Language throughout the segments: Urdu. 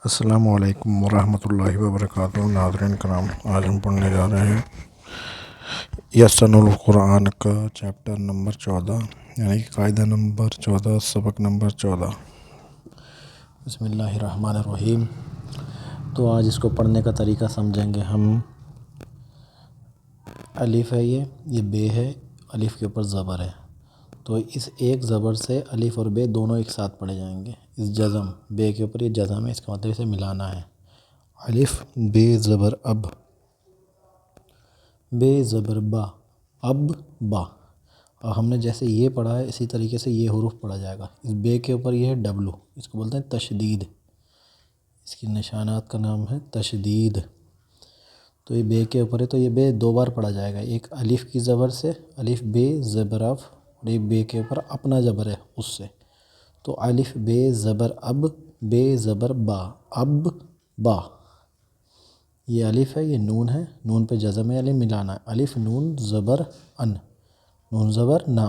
السلام علیکم ورحمۃ اللہ وبرکاتہ۔ ناظرین کرام، آج ہم پڑھنے جا رہے ہیں یسن القرآن کا چیپٹر نمبر 14، یعنی کہ قاعدہ نمبر 14، سبق نمبر 14۔ بسم اللہ الرحمن الرحیم۔ تو آج اس کو پڑھنے کا طریقہ سمجھیں گے ہم۔ الف ہے، یہ بے ہے، الف کے اوپر زبر ہے، تو اس ایک زبر سے الف اور بے دونوں ایک ساتھ پڑھے جائیں گے۔ اس جزم بے کے اوپر یہ جزم ہے، اس کا مطلب اسے ملانا ہے۔ الف بے زبر اب، بے زبر با، اب با۔ اور ہم نے جیسے یہ پڑھا ہے اسی طریقے سے یہ حروف پڑھا جائے گا۔ اس بے کے اوپر یہ ہے ڈبلو، اس کو بولتے ہیں تشدید، اس کی نشانات کا نام ہے تشدید۔ تو یہ بے کے اوپر ہے، تو یہ بے دو بار پڑھا جائے گا، ایک الف کی زبر سے، الف بے زبر اف، اور ایک بے کے اوپر اپنا زبر ہے اس سے۔ تو الف بے زبر اب، بے زبر با، اب با۔ یہ الف ہے، یہ نون ہے، نون پہ جزم ہے، یعنی ملانا ہے۔ الف نون زبر ان، نون زبر نا،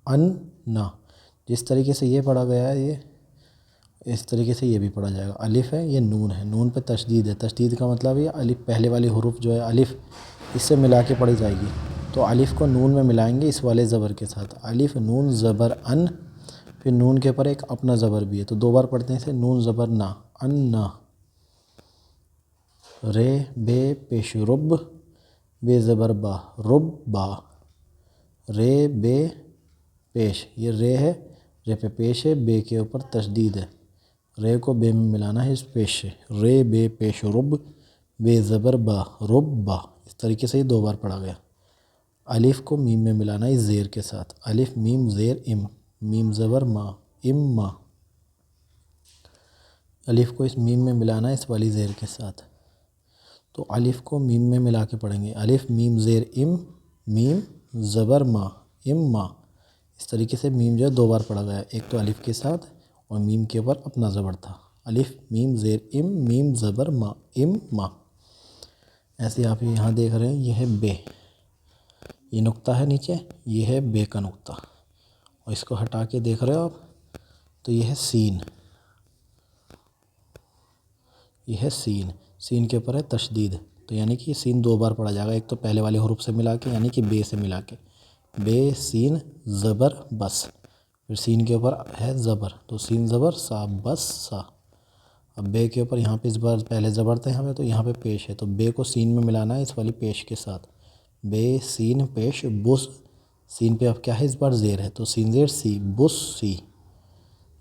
ان نا۔ جس طریقے سے یہ پڑھا گیا ہے، یہ اس طریقے سے یہ بھی پڑھا جائے گا۔ الف ہے، یہ نون ہے، نون پہ تشدید ہے۔ تشدید کا مطلب یہ الف پہلے والی حروف جو ہے الف، اس سے ملا کے پڑھی جائے گی۔ تو الف کو نون میں ملائیں گے اس والے زبر کے ساتھ۔ الف نون زبر ان، پھر نون کے اوپر ایک اپنا زبر بھی ہے، تو دو بار پڑھتے ہیں اسے، نون زبر نا، ان نا۔ رے بے پیش رب، بے زبر با، رب با۔ رے بے پیش، یہ رے ہے، رے پہ پیش ہے، بے کے اوپر تشدید ہے، رے کو بے میں ملانا ہے اس پیش سے۔ رے بے پیش رب، بے زبر با، رب با۔ اس طریقے سے یہ دو بار پڑھا گیا۔ الف کو میم میں ملانا ہے اس زیر کے ساتھ، الف میم زیر ام، میم زبر ما، ام ما۔ الف کو اس میم میں ملانا ہے اس والی زیر کے ساتھ، تو الف کو میم میں ملا کے پڑھیں گے، الف میم زیر ام، میم زبر ما، ام ما۔ اس طریقے سے میم جو ہے دو بار پڑھا گیا، ایک تو الف کے ساتھ اور میم کے اوپر اپنا زبر تھا۔ الف میم زیر ام، میم زبر ما، ام ما۔ ایسے آپ یہاں دیکھ رہے ہیں، یہ ہے بے، یہ نقطہ ہے نیچے، یہ ہے بے کا نقطہ، اور اس کو ہٹا کے دیکھ رہے ہو آپ، تو یہ ہے سین، یہ ہے سین، سین کے اوپر ہے تشدید، تو یعنی کہ سین دو بار پڑھا جائے گا، ایک تو پہلے والے حروف سے ملا کے، یعنی کہ بے سے ملا کے، بے سین زبر بس، پھر سین کے اوپر ہے زبر، تو سین زبر سا، بس سا۔ اب بے کے اوپر یہاں پہ اس بار پہلے زبر تھے ہمیں، تو یہاں پہ پیش ہے، تو بے کو سین میں ملانا ہے اس والی پیش کے ساتھ، بے سین پیش بس۔ سین پہ اب کیا ہے، اس بار زیر ہے، تو سین زیر سی، بس سی۔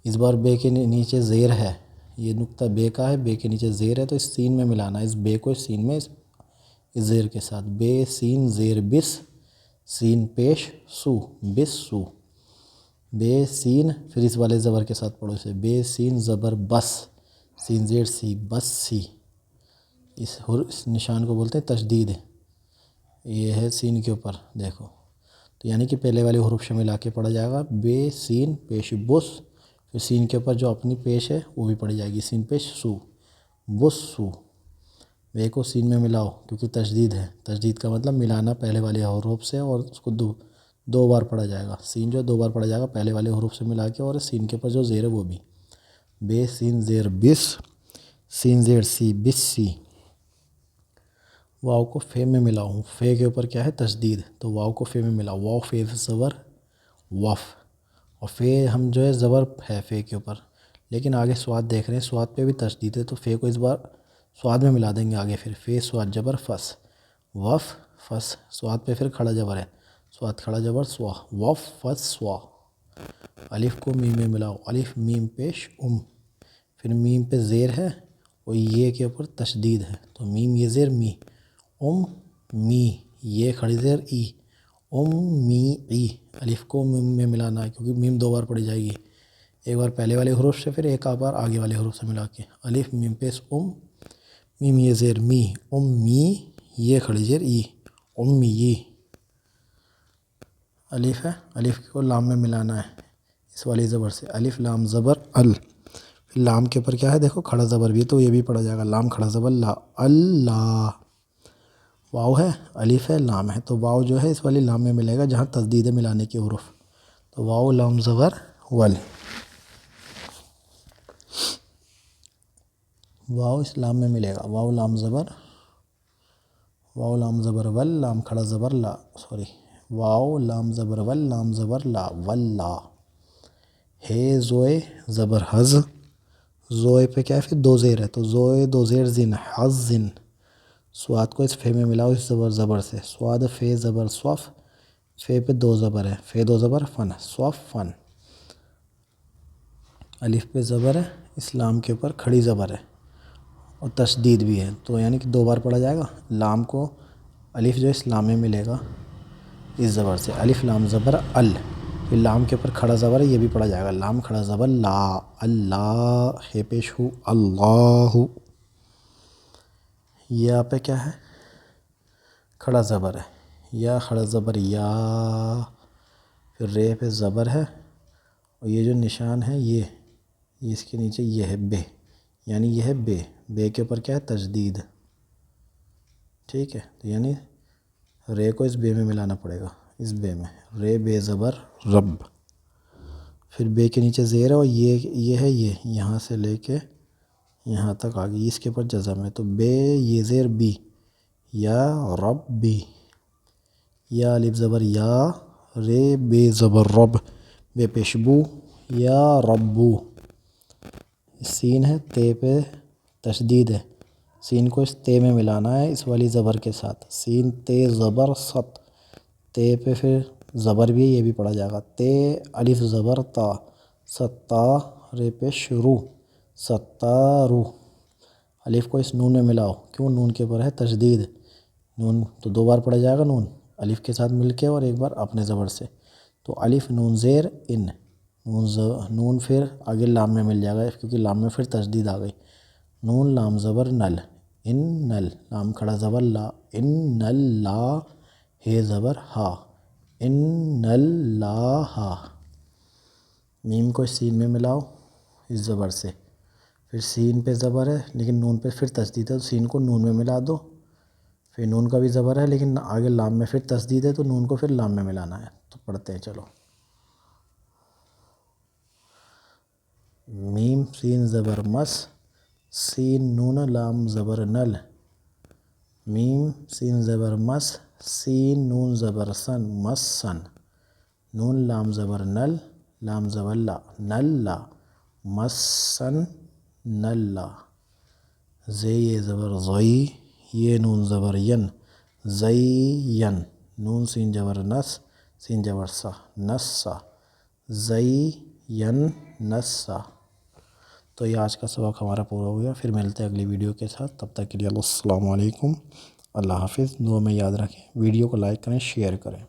اس بار بے کے نیچے زیر ہے، یہ نقطہ بے کا ہے، بے کے نیچے زیر ہے، تو اس سین میں ملانا ہے اس بے کو، اس سین میں، اس زیر کے ساتھ، بے سین زیر بس، سین پیش سو، بس سو۔ بے سین، پھر اس والے زبر کے ساتھ پڑھو اسے، بے سین زبر بس، سین زیر سی، بس سی۔ اس نشان کو بولتے ہیں تشدید، یہ ہے سین کے اوپر دیکھو، تو یعنی کہ پہلے والے حروف سے ملا کے پڑھا جائے گا، بے سین پیش بس، پھر سین کے اوپر جو اپنی پیش ہے وہ بھی پڑھی جائے گی، سین پیش سو، بس سو۔ بے کو سین میں ملاؤ کیونکہ تشدید ہے، تشدید کا مطلب ملانا پہلے والے حروف سے، اور اس کو دو بار پڑھا جائے گا، سین جو دو بار پڑھا جائے گا پہلے والے حروف سے ملا کے، اور سین کے اوپر جو زیر ہے وہ بھی، بے سین زیر بس، سین زیر سی، بس سی۔ واو کو فے میں ملاؤ، فے کے اوپر کیا ہے تشدید، تو واو کو فے میں ملاؤ، واو فے زبر وف، اور فے ہم جو ہے زبر ہے فے کے اوپر، لیکن آگے سواد دیکھ رہے ہیں، سواد پہ بھی تشدید ہے، تو فے کو اس بار سواد میں ملا دیں گے آگے، پھر فے سواد جبر فس، وف فس، سواد پہ پھر کھڑا جبر ہے، سواد کھڑا جبر سوا، وف فس سوا۔ الف کو میم میں ملاؤ، الف میم پیش ام، پھر میم پہ زیر ہے اور یہ کے اوپر تشدید ہے، تو میم یہ زیر می، ام می، یہ کھڑی زیر ای، ام می ای۔ الف کو میم میں ملانا ہے کیونکہ میم دو بار پڑھی جائے گی، ایک بار پہلے والے حروف سے، پھر ایک بار آگے والے حروف سے ملا کے، الف میم پیش ام، میم یہ زیر می، ام می، یہ کھڑی زیر ای، ام ای۔ الف ہے، الف کو لام میں ملانا ہے اس والی زبر سے، الف لام زبر ال، پھر لام کے اوپر کیا ہے دیکھو کھڑا زبر بھی، تو یہ بھی پڑھا جائے گا، لام کھڑا زبر لا، اللہ۔ واو ہے، الف ہے، لام ہے، تو واو جو ہے اس والی لام میں ملے گا جہاں تشدید ہے ملانے کے حروف، تو واو لام زبر ول۔ واو اس لام میں ملے گا، واو لام زبر ول، لام کھڑا زبر لا، سوری واو لام زبر ول، لام زبر لا، ولا۔ ہے زوئے زبر حز، زوئے پہ کیا ہے پھر دو زیر ہے تو زوئے دو زیر زن، حز زن۔ سواد کو اس فے میں ملاؤ اس زبر سے، سواد فے زبر صوف، فے پہ دو زبر ہے، فے دو زبر فن، صوف فن۔ الف پہ زبر ہے، اسلام کے اوپر کھڑی زبر ہے اور تشدید بھی ہے، تو یعنی کہ دو بار پڑھا جائے گا۔ لام کو الف جو اسلام میں ملے گا اس زبر سے، الف لام زبر ال، پھر لام کے اوپر کھڑا زبر ہے، یہ بھی پڑھا جائے گا، لام کھڑا زبر لا، اللہ، ہے پیش ہو اللہ۔ یا پہ کیا ہے کھڑا زبر ہے، یا کھڑا زبر یا، پھر رے پہ زبر ہے اور یہ جو نشان ہے یہ اس کے نیچے یہ ہے بے، یعنی یہ ہے بے، بے کے اوپر کیا ہے تشدید، ٹھیک ہے، تو یعنی رے کو اس بے میں ملانا پڑے گا، اس بے میں، رے بے زبر رب، پھر بے کے نیچے زیر ہے اور یہ ہے، یہ یہاں سے لے کے یہاں تک آ گئی، اس کے اوپر جزم ہے، تو بے یہ زیر بی، یا رب بی، یا الف زبر یا، رے بے زبر رب، بے پیشبو، یا ربو۔ سین ہے، تے پہ تشدید ہے، سین کو اس تے میں ملانا ہے اس والی زبر کے ساتھ، سین تے زبر ست، تے پہ پھر زبر بھی ہے، یہ بھی پڑھا جائے گا، تے الف زبر تا، ستا، رے پہ شروع، ستارو۔ الف کو اس نون میں ملاؤ، کیوں نون کے اوپر ہے تشدید، نون تو دو بار پڑھا جائے گا، نون الف کے ساتھ مل کے اور ایک بار اپنے زبر سے، تو الف نون زیر ان، نون پھر آگے لام میں مل جائے گا کیونکہ لام میں پھر تشدید آ گئی، نون لام زبر نل، ان نل، لام کھڑا زبر لا، ان نل لا، ہے زبر ہا، ان نل لا ہا۔ میم کو سین میں ملاؤ اس زبر سے، پھر سین پہ زبر ہے لیکن نون پہ پھر تشدید ہے تو سین کو نون میں ملا دو، پھر نون کا بھی زبر ہے لیکن آگے لام میں پھر تشدید ہے تو نون کو پھر لام میں ملانا ہے، تو پڑھتے ہیں چلو۔ میم سین زبر مس، سین نون لام زبر نل، میم سین زبر مس، سین نون زبر سن، مسن، نون لام زبر نل، لام زبر لا، نل لا، مسن نل لا۔ زے یہ زبر زئی، یہ نون زبر ین، زین، نون سین زبر نس، سین زبر سا، نسا، زین نسا۔ تو یہ آج کا سبق ہمارا پورا ہو گیا، پھر ملتے ہیں اگلی ویڈیو کے ساتھ، تب تک کے لیے السلام علیکم، اللہ حافظ، دعا میں یاد رکھیں، ویڈیو کو لائک کریں، شیئر کریں۔